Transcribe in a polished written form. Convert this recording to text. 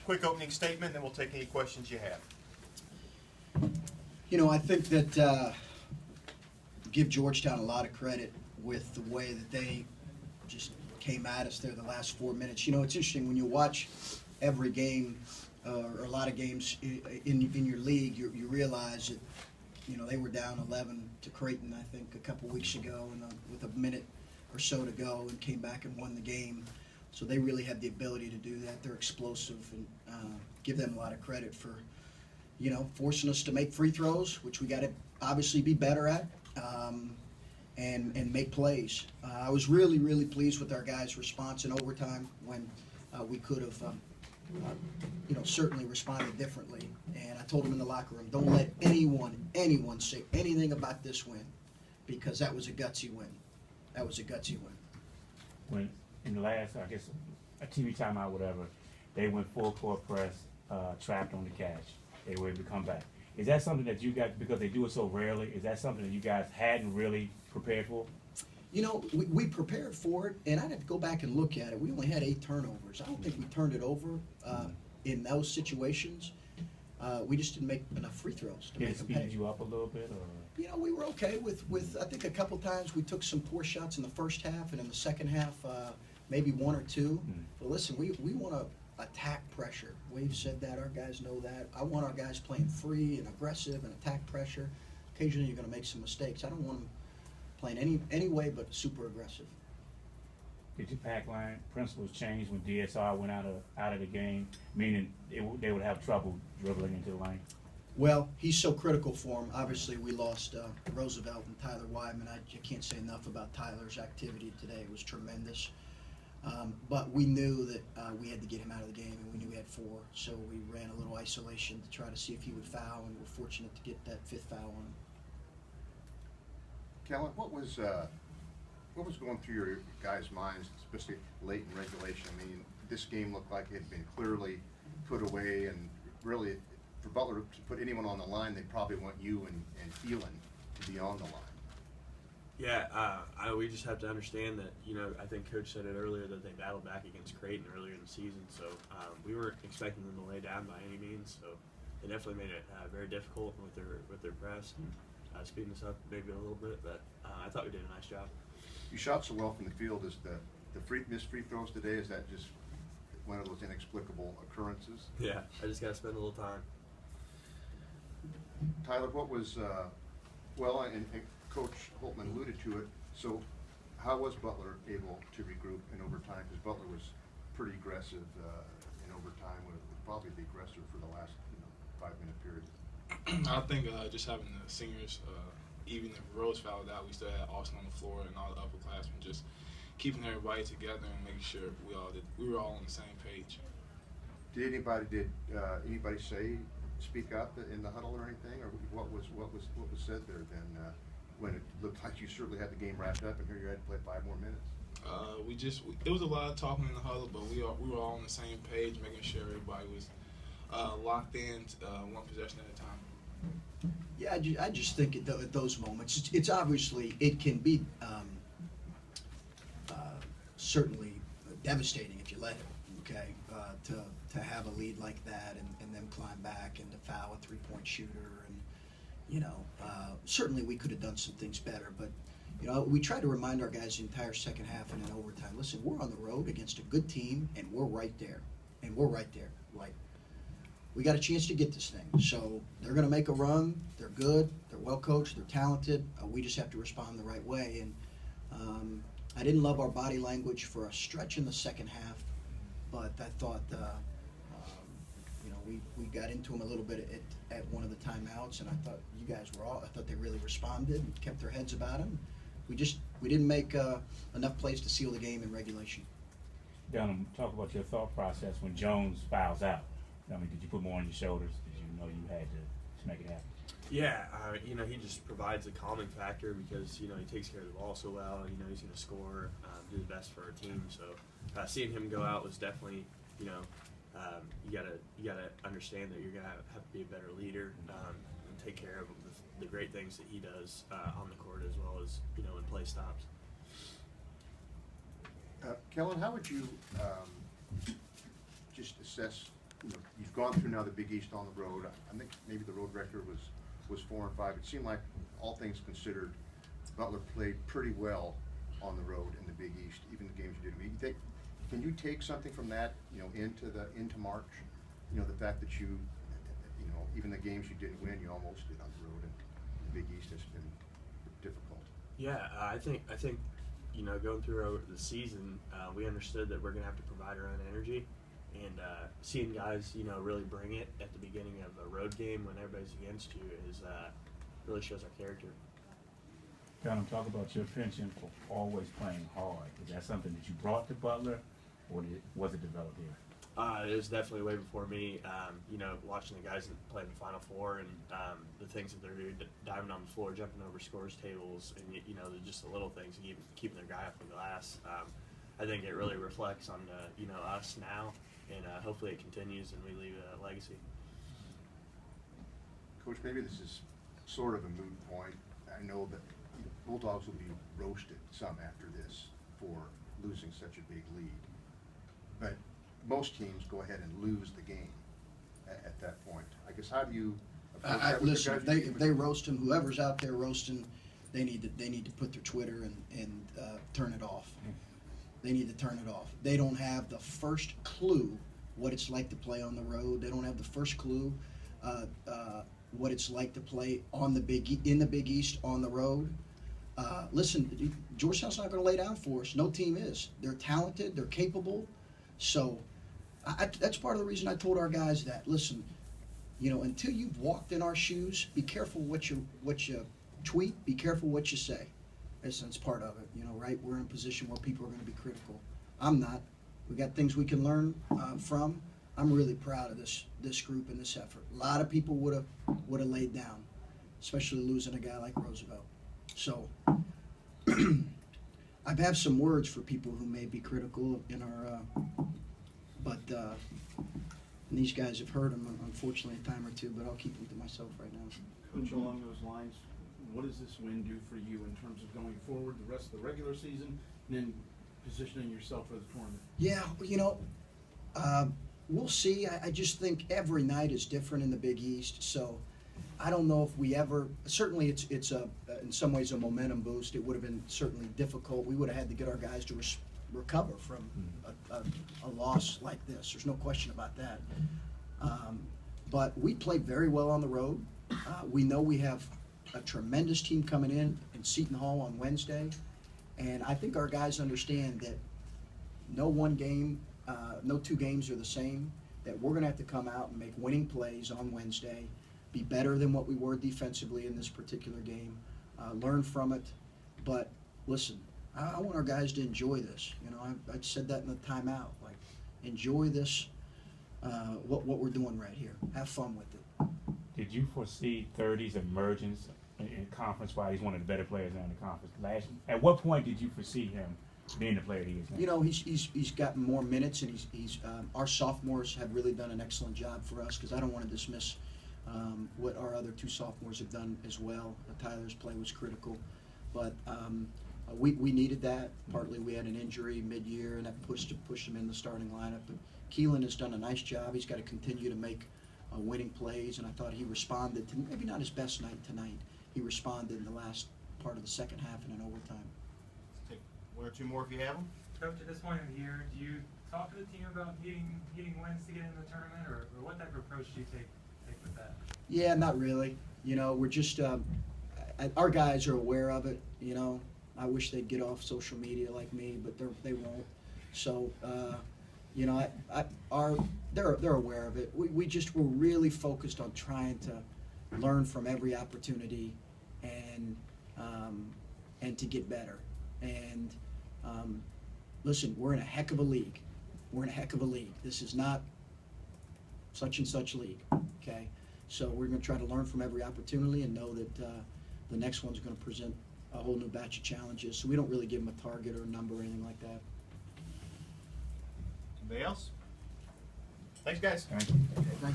quick opening statement, and then we'll take any questions you have. You know, I think that give Georgetown a lot of credit with the way that they just came at us there the last 4 minutes. You know, it's interesting when you watch every game or a lot of games in your league, you realize that, you know, they were down 11 to Creighton, I think, a couple weeks ago, and with a minute or so to go, and came back and won the game. So they really had the ability to do that. They're explosive, and give them a lot of credit for, you know, forcing us to make free throws, which we got to obviously be better at, and make plays. I was really, really pleased with our guys' response in overtime when we could have, you know, certainly responded differently. And I told them in the locker room, don't let anyone say anything about this win, because that was a gutsy win. That was a gutsy win. When in the last, I guess, a TV timeout, whatever, they went full court press, trapped on the catch. They were able to come back. Is that something that you guys, because they do it so rarely, is that something that you guys hadn't really prepared for? You know, we prepared for it, and I'd have to go back and look at it. We only had 8 turnovers. I don't think we turned it over in those situations. We just didn't make enough free throws to make them pay. Did it speed you up a little bit? Or? You know, we were okay with I think a couple times we took some poor shots in the first half, and in the second half, maybe 1 or 2. But listen, we want to attack pressure. We've said that. Our guys know that. I want our guys playing free and aggressive and attack pressure. Occasionally you're going to make some mistakes. I don't want them playing any way but super aggressive. Did your pack line principles change when DSR went out of the game, meaning they would have trouble dribbling into the lane? Well, he's so critical for him. Obviously, we lost Roosevelt and Tyler Wideman. I can't say enough about Tyler's activity today. It was tremendous. But we knew that we had to get him out of the game, and we knew we had 4. So we ran a little isolation to try to see if he would foul, and we're fortunate to get that 5th foul on him. Kelan, what was going through your guys' minds, especially late in regulation? I mean, this game looked like it had been clearly put away, and really, for Butler to put anyone on the line, they probably want you and Kelan to be on the line. Yeah, we just have to understand that, you know, I think Coach said it earlier that they battled back against Creighton earlier in the season, so we weren't expecting them to lay down by any means, so they definitely made it very difficult with their press, and speeding us up maybe a little bit, but I thought we did a nice job. You shot so well from the field. Is the missed free throws today, is that just one of those inexplicable occurrences? Yeah, I just got to spend a little time. Tyler, what was, well, and Coach Holtmann alluded to it, so how was Butler able to regroup in overtime? Because Butler was pretty aggressive in overtime, was probably the aggressor for the last 5-minute period. I think just having the seniors, even if Rose fouled out, we still had Austin on the floor and all the upperclassmen, just keeping everybody together and making sure we were all on the same page. Did anybody speak up in the huddle or anything, or what was said there then when it looked like you certainly had the game wrapped up and here you had to play 5 more minutes? It was a lot of talking in the huddle, but we were all on the same page, making sure everybody was locked in, one possession at a time. Yeah, I just think at those moments, it's obviously, it can be certainly devastating if you let it, okay, to have a lead like that and then climb back and to foul a 3-point shooter, and, you know, certainly we could have done some things better, but, you know, we try to remind our guys the entire second half and in overtime, listen, we're on the road against a good team, and we're right there, like, we got a chance to get this thing. So they're going to make a run. They're good. They're well coached. They're talented. We just have to respond the right way. And I didn't love our body language for a stretch in the second half, but I thought, you know, we got into them a little bit at one of the timeouts, and I thought you guys I thought they really responded and kept their heads about them. We didn't make enough plays to seal the game in regulation. Dunham, talk about your thought process when Jones fouls out. I mean, did you put more on your shoulders? Did you know you had to make it happen? Yeah, you know, he just provides a calming factor because, you know, he takes care of the ball so well. You know, he's going to score, do the best for our team. So seeing him go out was definitely, you know, you gotta understand that you're going to have to be a better leader and take care of the great things that he does on the court as well as, you know, when play stops. Kelan, how would you just assess you've gone through now the Big East on the road. I think maybe the road record was 4-5. It seemed like, all things considered, Butler played pretty well on the road in the Big East, even the games you did. You think, can you take something from that, into March? The fact that even the games you didn't win, you almost did on the road, and the Big East has been difficult. Yeah, I think going through the season, we understood that we're going to have to provide our own energy, and seeing guys really bring it at the beginning of a road game when everybody's against you really shows our character. Kelan, talk about your penchant for always playing hard. Is that something that you brought to Butler, or was it developed here? It was definitely way before me. Watching the guys that play in the Final Four and the things that they're doing, diving on the floor, jumping over scores tables, and just the little things, keeping their guy off the glass. I think it really reflects on us now, and hopefully it continues and we leave a legacy. Coach, maybe this is sort of a moot point. I know that Bulldogs will be roasted some after this for losing such a big lead, but most teams go ahead and lose the game at that point. I guess, how do you approach that with Listen, your guys? if they roast him, whoever's out there roasting, they need to put their Twitter and turn it off. They need to turn it off. They don't have the first clue what it's like to play on the road. They don't have the first clue what it's like to play in the Big East on the road. Listen, Georgetown's not going to lay down for us. No team is. They're talented. They're capable. So that's part of the reason I told our guys that. Listen, until you've walked in our shoes, be careful what you tweet. Be careful what you say. That's part of it. Right? We're in a position where people are going to be critical. I'm not. We got things we can learn from. I'm really proud of this group and this effort. A lot of people would have laid down, especially losing a guy like Roosevelt. So I have some words for people who may be critical in our, but these guys have heard them, unfortunately, a time or two, but I'll keep them to myself right now. Coach, along those lines, what does this win do for you in terms of going forward the rest of the regular season and then positioning yourself for the tournament? Yeah, we'll see. I just think every night is different in the Big East, so I don't know if we ever. Certainly, it's in some ways a momentum boost. It would have been certainly difficult. We would have had to get our guys to recover from a loss like this. There's no question about that. But we played very well on the road. We know we have a tremendous team coming in Seton Hall on Wednesday, and I think our guys understand that no two games are the same. That we're going to have to come out and make winning plays on Wednesday, be better than what we were defensively in this particular game, learn from it. But listen, I want our guys to enjoy this. I said that in the timeout. Like, enjoy this, what we're doing right here. Have fun with it. Did you foresee 30's emergence in conference-wise? He's one of the better players in the conference. At what point did you foresee him being the player he is now? He's gotten more minutes, and he's our sophomores have really done an excellent job for us, because I don't want to dismiss what our other two sophomores have done as well. Tyler's play was critical, but we needed that. Partly we had an injury mid-year, and that pushed him in the starting lineup. But Kelan has done a nice job. He's got to continue to make winning plays, and I thought he responded to maybe not his best night tonight. He responded in the last part of the second half and in overtime. Let's take one or two more if you have them. Coach, at this point of the year, do you talk to the team about getting wins to get into the tournament, or what type of approach do you take with that? Yeah, not really. We're just our guys are aware of it. I wish they'd get off social media like me, but they won't. So they're aware of it. We're really focused on trying to learn from every opportunity and to get better. And listen, we're in a heck of a league. We're in a heck of a league. This is not such and such league, okay? So we're going to try to learn from every opportunity and know that the next one's going to present a whole new batch of challenges. So we don't really give them a target or a number or anything like that. Anybody else? Thanks, guys. Thank you.